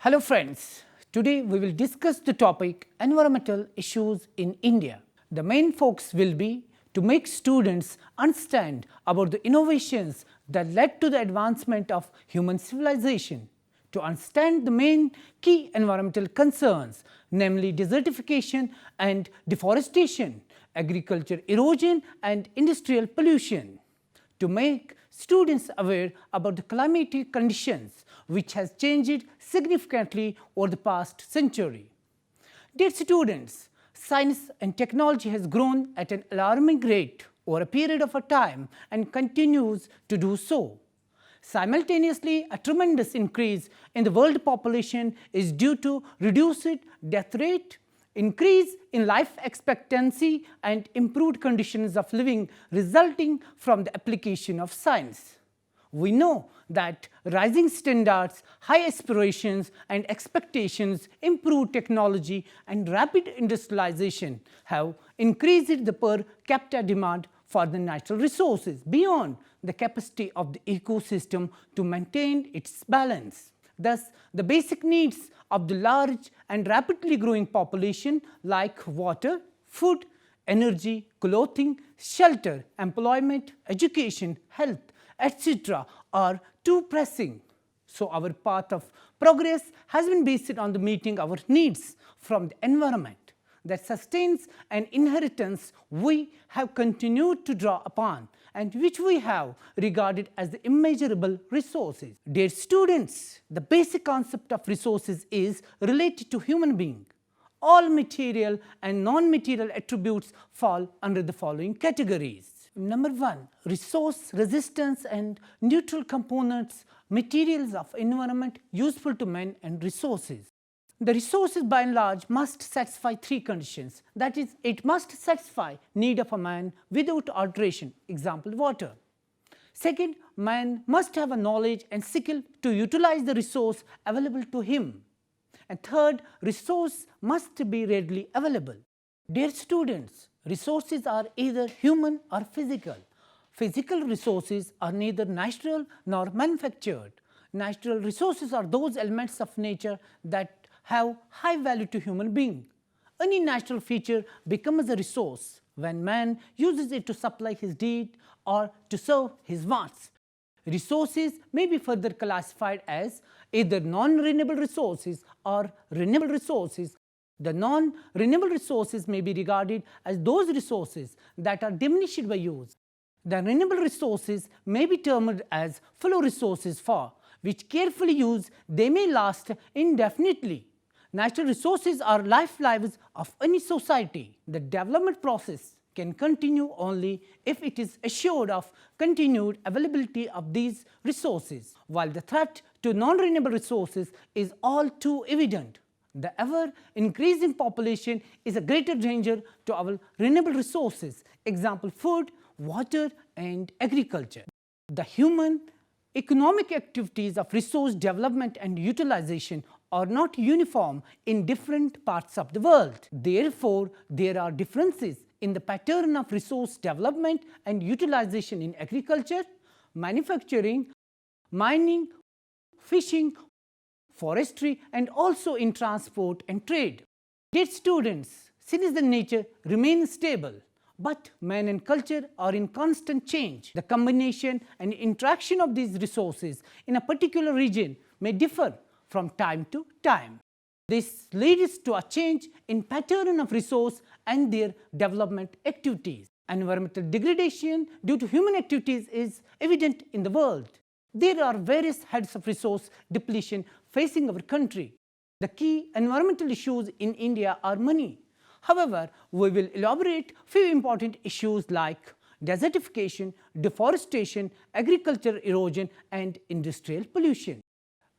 Hello friends, today we will discuss the topic environmental issues in India. The main focus will be to make students understand about the innovations that led to the advancement of human civilization, to understand the main key environmental concerns, namely desertification and deforestation, agriculture erosion and industrial pollution, to make students aware about the climatic conditions which has changed significantly over the past century. Dear students, science and technology has grown at an alarming rate over a period of time and continues to do so. Simultaneously, a tremendous increase in the world population is due to reduced death rate, increase in life expectancy and improved conditions of living resulting from the application of science. We know that rising standards, high aspirations and expectations, improved technology and rapid industrialization have increased the per capita demand for the natural resources beyond the capacity of the ecosystem to maintain its balance. Thus, the basic needs of the large and rapidly growing population like water, food, energy, clothing, shelter, employment, education, health, etc. are too pressing. So, our path of progress has been based on the meeting our needs from the environment that sustains an inheritance we have continued to draw upon and which we have regarded as the immeasurable resources. Dear students, the basic concept of resources is related to human being. All material and non-material attributes fall under the following categories. Number 1, resource resistance and neutral components, materials of environment useful to men and resources. The resources by and large must satisfy 3 conditions, that is, it must satisfy need of a man without alteration, example water. Second, man must have a knowledge and skill to utilize the resource available to him. And third, resource must be readily available. Dear students, resources are either human or physical. Physical resources are neither natural nor manufactured. Natural resources are those elements of nature that have high value to human being. Any natural feature becomes a resource when man uses it to supply his need or to serve his wants. Resources may be further classified as either non-renewable resources or renewable resources. The non-renewable resources may be regarded as those resources that are diminished by use. The renewable resources may be termed as flow resources for which carefully used they may last indefinitely. Natural resources are lives of any society. The development process can continue only if it is assured of continued availability of these resources, while the threat to non-renewable resources is all too evident. The ever-increasing population is a greater danger to our renewable resources, example food, water and agriculture. The human economic activities of resource development and utilization are not uniform in different parts of the world. Therefore, there are differences in the pattern of resource development and utilization in agriculture, manufacturing, mining, fishing, forestry and also in transport and trade. Dear students, since the nature remains stable, but man and culture are in constant change. The combination and interaction of these resources in a particular region may differ from time to time. This leads to a change in pattern of resource and their development activities. Environmental degradation due to human activities is evident in the world. There are various heads of resource depletion facing our country. The key environmental issues in India are many. However, we will elaborate few important issues like desertification, deforestation, agricultural erosion and industrial pollution.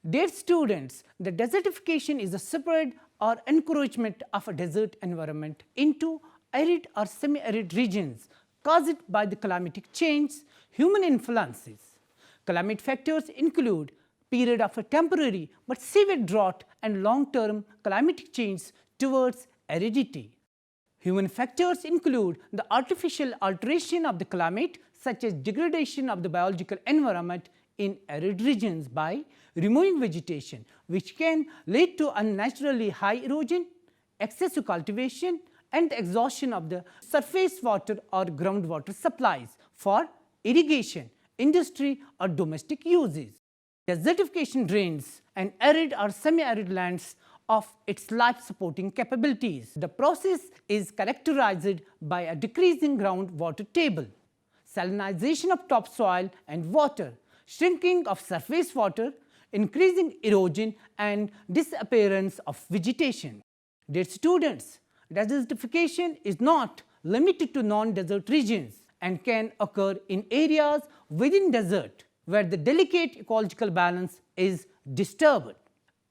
Dear students, the desertification is a spread or encroachment of a desert environment into arid or semi-arid regions caused by the climatic change, human influences. Climate factors include period of a temporary but severe drought and long-term climatic change towards aridity. Human factors include the artificial alteration of the climate such as degradation of the biological environment, in arid regions by removing vegetation, which can lead to unnaturally high erosion, excessive cultivation, and the exhaustion of the surface water or groundwater supplies for irrigation, industry, or domestic uses. Desertification drains an arid or semi-arid lands of its life-supporting capabilities. The process is characterized by a decreasing groundwater table, salinization of topsoil and water, shrinking of surface water, increasing erosion, and disappearance of vegetation. Dear students, desertification is not limited to non-desert regions and can occur in areas within desert where the delicate ecological balance is disturbed.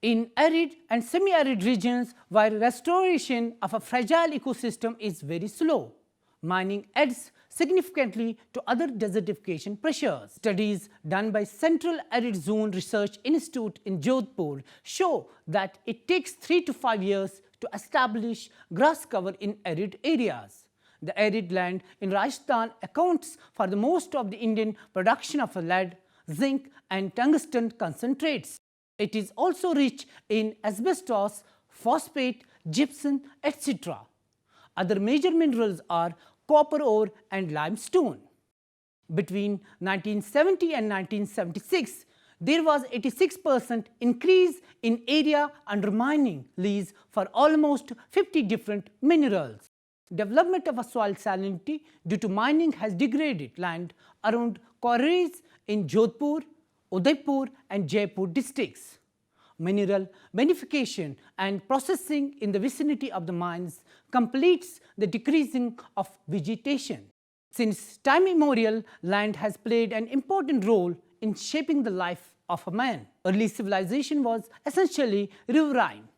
In arid and semi-arid regions where restoration of a fragile ecosystem is very slow, mining adds significantly to other desertification pressures. Studies done by Central Arid Zone Research Institute in Jodhpur show that it takes 3 to 5 years to establish grass cover in arid areas. The arid land in Rajasthan accounts for the most of the Indian production of lead, zinc, and tungsten concentrates. It is also rich in asbestos, phosphate, gypsum, etc. Other major minerals are copper ore and limestone. Between 1970 and 1976, there was 86% increase in area under mining lease for almost 50 different minerals. Development of a soil salinity due to mining has degraded land around quarries in Jodhpur, Udaipur, and Jaipur districts. Mineral beneficiation and processing in the vicinity of the mines completes the decreasing of vegetation. Since time immemorial, land has played an important role in shaping the life of a man. Early civilization was essentially riverine.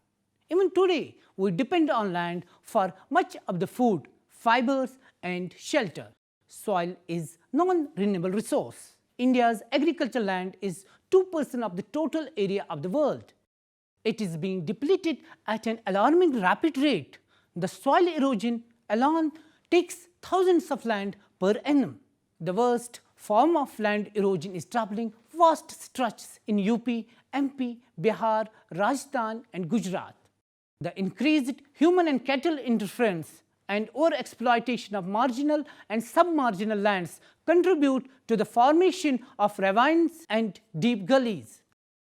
Even today, we depend on land for much of the food, fibers, and shelter. Soil is non-renewable resource. India's agricultural land is 2% of the total area of the world. It is being depleted at an alarming rapid rate. The soil erosion alone takes thousands of land per annum. The worst form of land erosion is troubling vast stretches in UP, MP, Bihar, Rajasthan, and Gujarat. The increased human and cattle interference and overexploitation of marginal and submarginal lands contribute to the formation of ravines and deep gullies.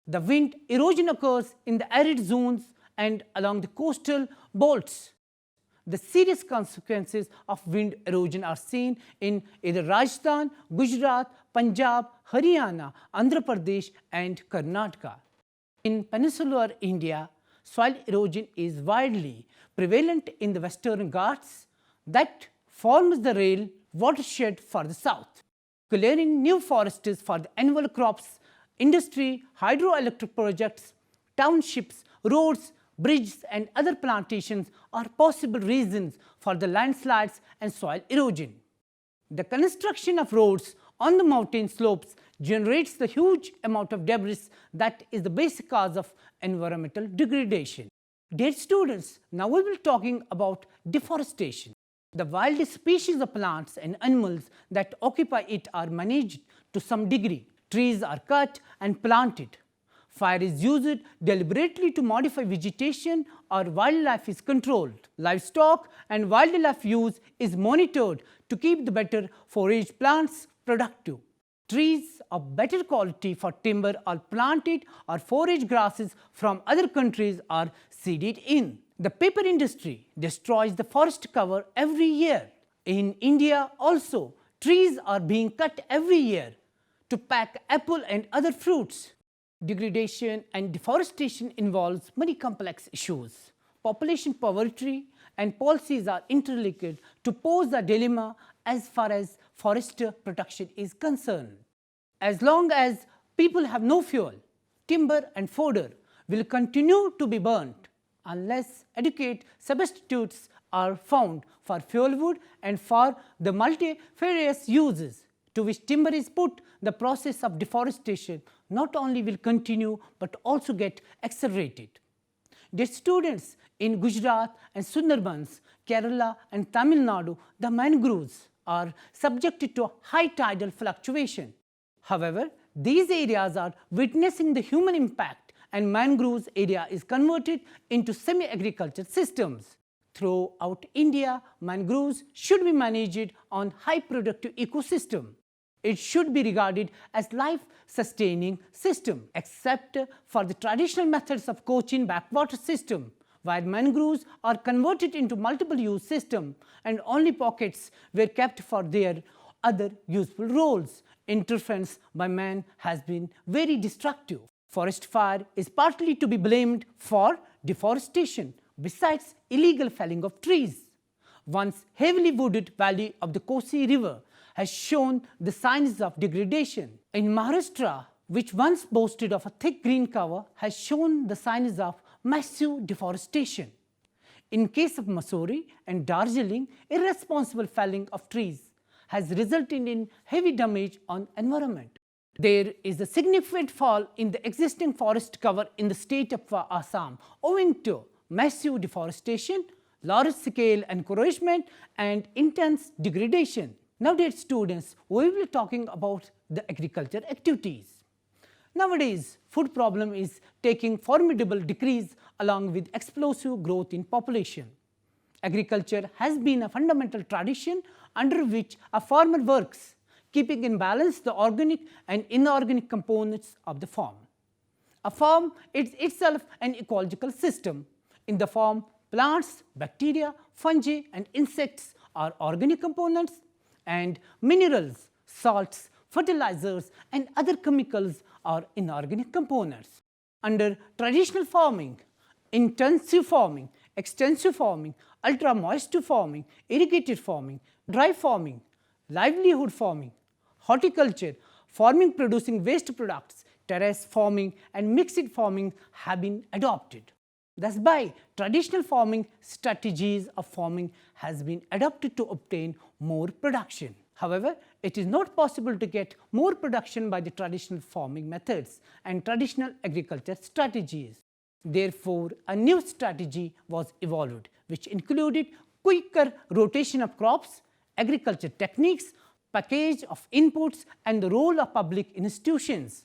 The wind erosion occurs in the arid zones and along the coastal belts. The serious consequences of wind erosion are seen in either Rajasthan, Gujarat, Punjab, Haryana, Andhra Pradesh, and Karnataka. In peninsular India, soil erosion is widely prevalent in the Western Ghats that forms the rail watershed for the south. Clearing new forests for the annual crops, industry, hydroelectric projects, townships, roads, bridges, and other plantations are possible reasons for the landslides and soil erosion. The construction of roads on the mountain slopes generates the huge amount of debris that is the basic cause of environmental degradation. Dear students, now we will be talking about deforestation. The wild species of plants and animals that occupy it are managed to some degree. Trees are cut and planted. Fire is used deliberately to modify vegetation or wildlife is controlled. Livestock and wildlife use is monitored to keep the better forage plants productive. Trees of better quality for timber are planted or forage grasses from other countries are seeded in. The paper industry destroys the forest cover every year. In India also, trees are being cut every year to pack apple and other fruits. Degradation and deforestation involves many complex issues. Population poverty and policies are interlinked to pose a dilemma as far as forest protection is concerned. As long as people have no fuel, timber and fodder will continue to be burnt unless adequate substitutes are found for fuel wood and for the multifarious uses to which timber is put. The process of deforestation not only will continue but also get accelerated. Dear students, in Gujarat and Sundarbans, Kerala and Tamil Nadu, the mangroves are subjected to high tidal fluctuation. However, these areas are witnessing the human impact and mangroves area is converted into semi-agriculture systems. Throughout India, mangroves should be managed on high productive ecosystem. It should be regarded as life-sustaining system, except for the traditional methods of Cochin backwater system, where mangroves are converted into multiple-use system and only pockets were kept for their other useful roles. Interference by man has been very destructive. Forest fire is partly to be blamed for deforestation, besides illegal felling of trees. Once heavily wooded valley of the Kosi river has shown the signs of degradation. In Maharashtra, which once boasted of a thick green cover, has shown the signs of massive deforestation. In case of Mussoorie and Darjeeling, irresponsible felling of trees has resulted in heavy damage on environment. There is a significant fall in the existing forest cover in the state of Assam owing to massive deforestation, large-scale encouragement and intense degradation. Now, dear students, we will be talking about the agriculture activities. Nowadays, food problem is taking formidable decrease along with explosive growth in population. Agriculture has been a fundamental tradition under which a farmer works, keeping in balance the organic and inorganic components of the farm. A farm is itself an ecological system. In the farm, plants, bacteria, fungi and insects are organic components, and minerals, salts, fertilizers and other chemicals are inorganic components. Under traditional farming, intensive farming, extensive farming, ultra-moist farming, irrigated farming, dry farming, livelihood farming, horticulture, farming producing waste products, terrace farming and mixed farming have been adopted. Thus, by traditional farming, strategies of farming has been adopted to obtain more production. However, it is not possible to get more production by the traditional farming methods and traditional agriculture strategies. Therefore, a new strategy was evolved, which included quicker rotation of crops, agriculture techniques, package of inputs and the role of public institutions.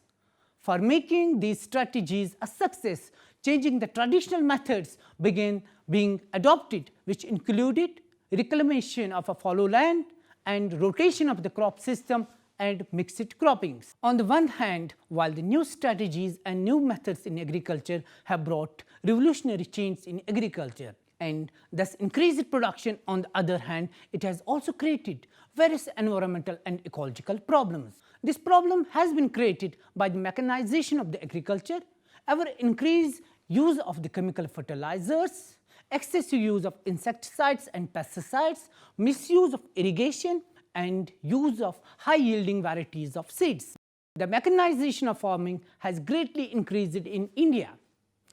For making these strategies a success, changing the traditional methods began being adopted, which included reclamation of a fallow land and rotation of the crop system and mixed croppings. On the one hand, while the new strategies and new methods in agriculture have brought revolutionary change in agriculture and thus increased production, on the other hand, it has also created various environmental and ecological problems. This problem has been created by the mechanization of the agriculture, ever increased use of the chemical fertilizers, excessive use of insecticides and pesticides, misuse of irrigation and use of high-yielding varieties of seeds. The mechanization of farming has greatly increased in India,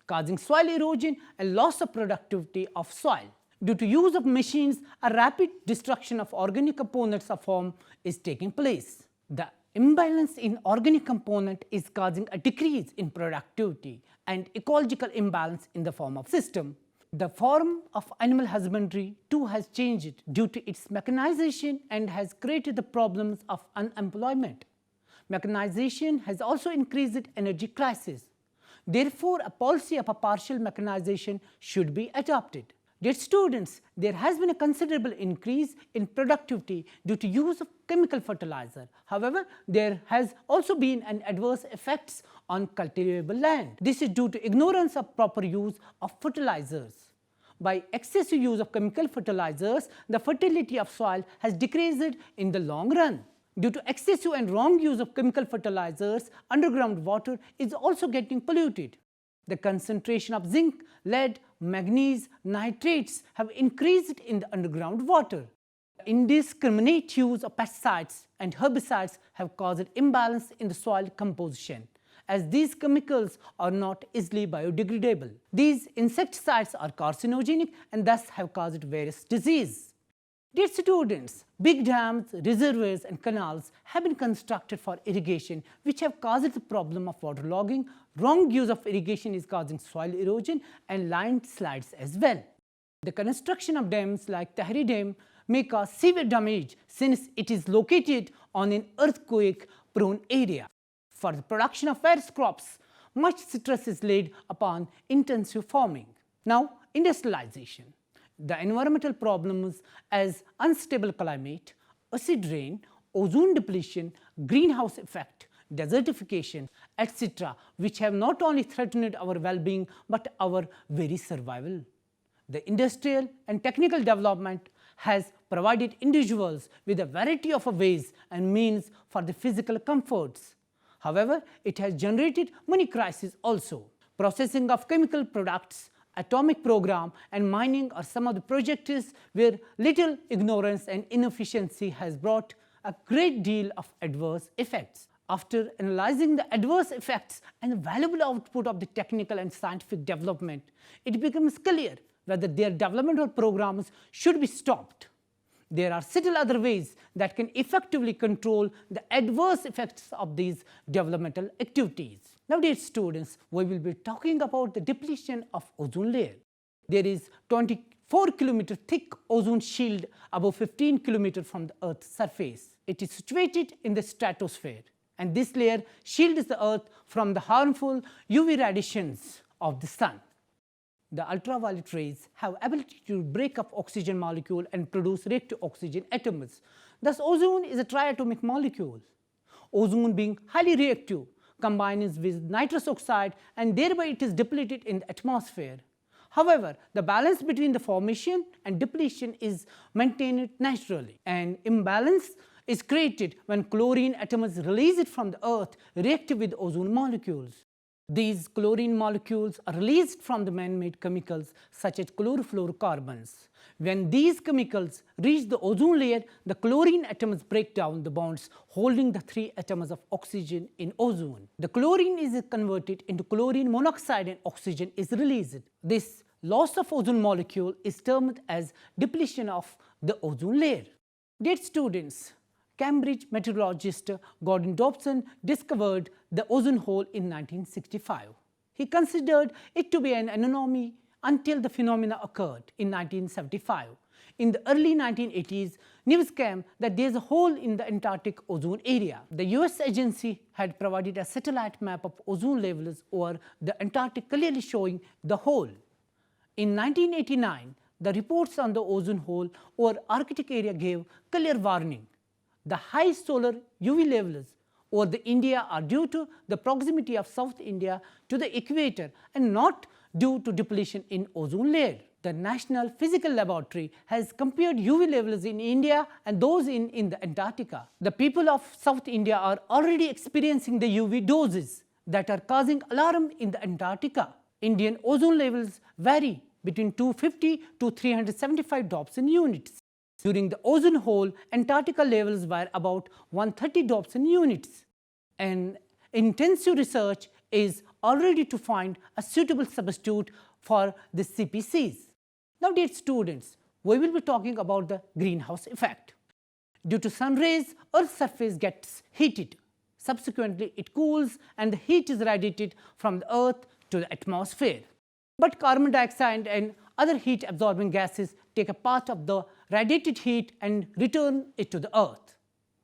causing soil erosion and loss of productivity of soil. Due to use of machines, a rapid destruction of organic components of farm is taking place. The imbalance in organic component is causing a decrease in productivity and ecological imbalance in the farm of system. The form of animal husbandry too has changed due to its mechanization and has created the problems of unemployment. Mechanization has also increased energy crisis. Therefore, a policy of a partial mechanization should be adopted. Dear students, there has been a considerable increase in productivity due to use of chemical fertilizer. However, there has also been an adverse effects on cultivable land. This is due to ignorance of proper use of fertilizers. By excessive use of chemical fertilizers, the fertility of soil has decreased in the long run. Due to excessive and wrong use of chemical fertilizers, underground water is also getting polluted. The concentration of zinc, lead, manganese, nitrates have increased in the underground water. Indiscriminate use of pesticides and herbicides have caused imbalance in the soil composition, as these chemicals are not easily biodegradable. These insecticides are carcinogenic and thus have caused various diseases. Dear students, big dams, reservoirs and canals have been constructed for irrigation, which have caused the problem of waterlogging. Wrong use of irrigation is causing soil erosion and landslides as well. The construction of dams like Tehri Dam may cause severe damage since it is located on an earthquake-prone area. For the production of various crops, much stress is laid upon intensive farming. Now, industrialization. The environmental problems as unstable climate, acid rain, ozone depletion, greenhouse effect, desertification, etc., which have not only threatened our well-being but our very survival. The industrial and technical development has provided individuals with a variety of ways and means for the physical comforts. However, it has generated many crises also. Processing of chemical products, atomic program and mining are some of the projects where little ignorance and inefficiency has brought a great deal of adverse effects. After analyzing the adverse effects and the valuable output of the technical and scientific development, it becomes clear whether their developmental programs should be stopped. There are several other ways that can effectively control the adverse effects of these developmental activities. Now, dear students, we will be talking about the depletion of ozone layer. There is 24 km thick ozone shield above 15 km from the Earth's surface. It is situated in the stratosphere, and this layer shields the Earth from the harmful UV radiations of the sun. The ultraviolet rays have ability to break up oxygen molecule and produce reactive oxygen atoms. Thus, ozone is a triatomic molecule. Ozone, being highly reactive, combines with nitrous oxide and thereby it is depleted in the atmosphere. However, the balance between the formation and depletion is maintained naturally. An imbalance is created when chlorine atoms released from the Earth react with ozone molecules. These chlorine molecules are released from the man-made chemicals such as chlorofluorocarbons. When these chemicals reach the ozone layer, the chlorine atoms break down the bonds holding the 3 atoms of oxygen in ozone. The chlorine is converted into chlorine monoxide and oxygen is released. This loss of ozone molecule is termed as depletion of the ozone layer. Dear students, Cambridge meteorologist Gordon Dobson discovered the ozone hole in 1965. He considered it to be an anomaly until the phenomena occurred in 1975. In the early 1980s, news came that there is a hole in the Antarctic ozone area. The US agency had provided a satellite map of ozone levels over the Antarctic clearly showing the hole. In 1989, the reports on the ozone hole over Arctic area gave clear warning. The high solar UV levels over the India are due to the proximity of South India to the equator and not due to depletion in ozone layer. The National Physical Laboratory has compared UV levels in India and those in the Antarctica. The people of South India are already experiencing the UV doses that are causing alarm in the Antarctica. Indian ozone levels vary between 250 to 375 Dobson units. During the ozone hole, Antarctica levels were about 130 Dobson units. And intensive research is already to find a suitable substitute for the CPCs. Now, dear students, we will be talking about the greenhouse effect. Due to sun rays, Earth's surface gets heated. Subsequently, it cools and the heat is radiated from the Earth to the atmosphere. But carbon dioxide and other heat-absorbing gases take a part of the radiated heat and return it to the Earth.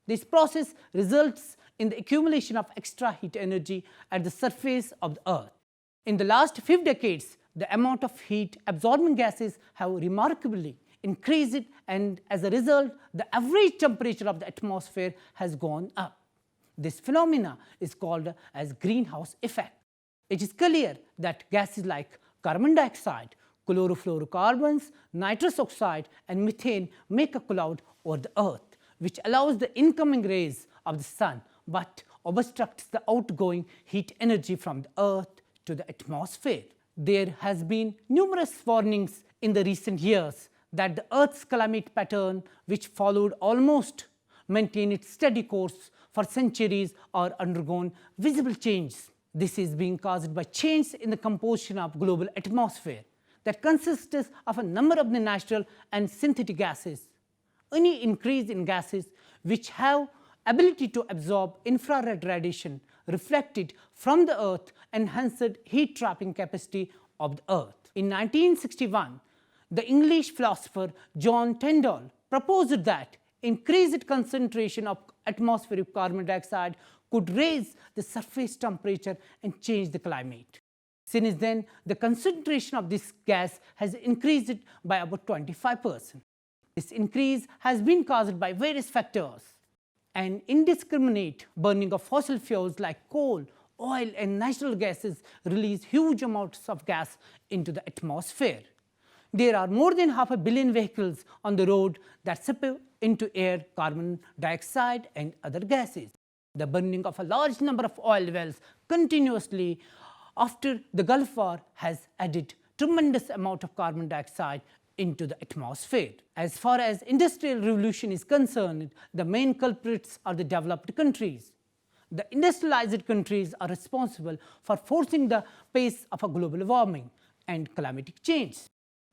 This process results in the accumulation of extra heat energy at the surface of the Earth. In the last 5 decades, the amount of heat-absorbing gases have remarkably increased, and as a result, the average temperature of the atmosphere has gone up. This phenomena is called as greenhouse effect. It is clear that gases like carbon dioxide, chlorofluorocarbons, nitrous oxide and methane make a cloud over the Earth, which allows the incoming rays of the sun but obstructs the outgoing heat energy from the Earth to the atmosphere. There has been numerous warnings in the recent years that the Earth's climate pattern, which followed almost maintained its steady course for centuries, are undergone visible changes. This is being caused by change in the composition of global atmosphere that consists of a number of the natural and synthetic gases. Any increase in gases which have ability to absorb infrared radiation reflected from the Earth enhanced heat trapping capacity of the Earth. In 1961, the English philosopher John Tyndall proposed that increased concentration of atmospheric carbon dioxide could raise the surface temperature and change the climate. Since then, the concentration of this gas has increased by about 25%. This increase has been caused by various factors. An indiscriminate burning of fossil fuels like coal, oil and natural gases release huge amounts of gas into the atmosphere. There are more than 500 million vehicles on the road that spill into air carbon dioxide and other gases. The burning of a large number of oil wells continuously after the Gulf War has added tremendous amount of carbon dioxide into the atmosphere. As far as industrial revolution is concerned, the main culprits are the developed countries. The industrialized countries are responsible for forcing the pace of a global warming and climatic change.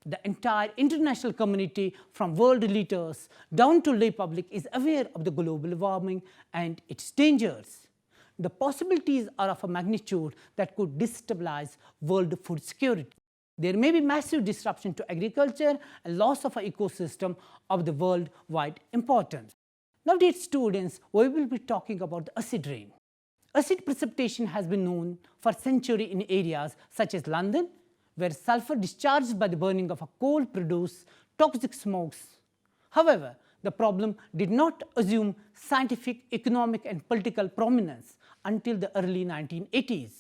The entire international community, from world leaders down to lay public, is aware of the global warming and its dangers. The possibilities are of a magnitude that could destabilize world food security. There may be massive disruption to agriculture and loss of an ecosystem of the worldwide importance. Now, dear students, we will be talking about the acid rain. Acid precipitation has been known for centuries in areas such as London, where sulfur discharged by the burning of a coal produced toxic smokes. However, the problem did not assume scientific, economic and political prominence until the early 1980s.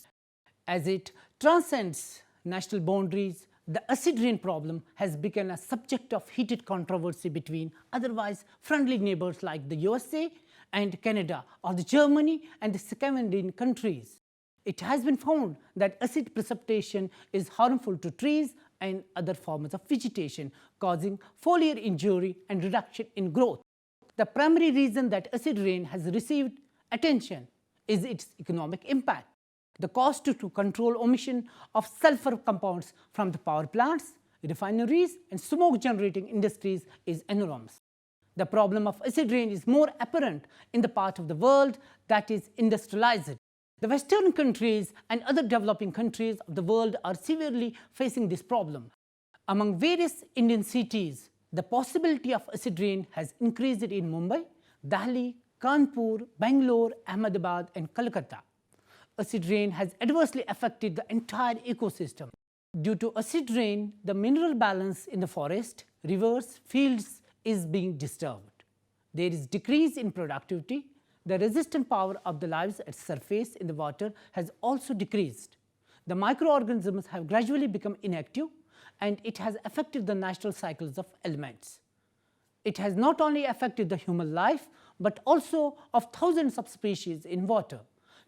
As it transcends national boundaries, the acid rain problem has become a subject of heated controversy between otherwise friendly neighbors like the USA and Canada, or the Germany and the Scandinavian countries. It has been found that acid precipitation is harmful to trees and other forms of vegetation, causing foliar injury and reduction in growth. The primary reason that acid rain has received attention is its economic impact. The cost to control emission of sulfur compounds from the power plants, refineries and smoke generating industries is enormous. The problem of acid rain is more apparent in the part of the world that is industrialized. The Western countries and other developing countries of the world are severely facing this problem. Among various Indian cities, the possibility of acid rain has increased in Mumbai, Delhi, Kanpur, Bangalore, Ahmedabad and Kolkata. Acid rain has adversely affected the entire ecosystem. Due to acid rain, the mineral balance in the forest, rivers, fields is being disturbed. There is decrease in productivity. The resistant power of the lives at surface in the water has also decreased. The microorganisms have gradually become inactive, and it has affected the natural cycles of elements. It has not only affected the human life, but also of thousands of species in water.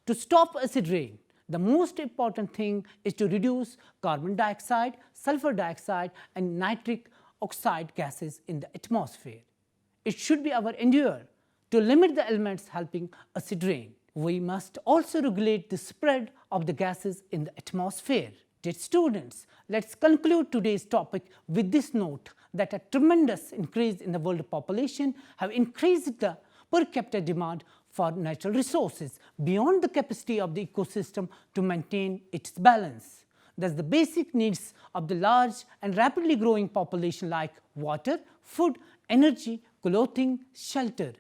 To stop acid rain, the most important thing is to reduce carbon dioxide, sulfur dioxide and nitric oxide gases in the atmosphere. It should be our endeavor to limit the elements helping acid rain. We must also regulate the spread of the gases in the atmosphere. Dear students, let's conclude today's topic with this note that a tremendous increase in the world population have increased the per capita demand for natural resources beyond the capacity of the ecosystem to maintain its balance. Thus, the basic needs of the large and rapidly growing population like water, food, energy, clothing, shelter,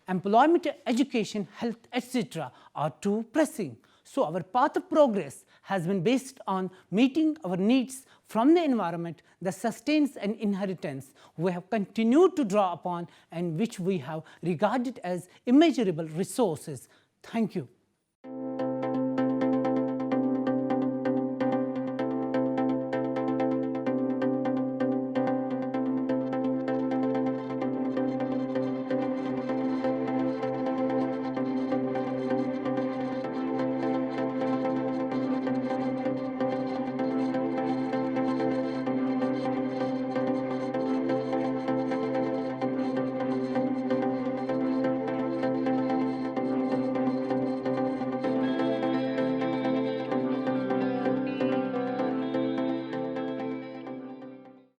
employment, education, health, etc. are too pressing. So, our path of progress has been based on meeting our needs from the environment that sustains an inheritance we have continued to draw upon and which we have regarded as immeasurable resources. Thank you.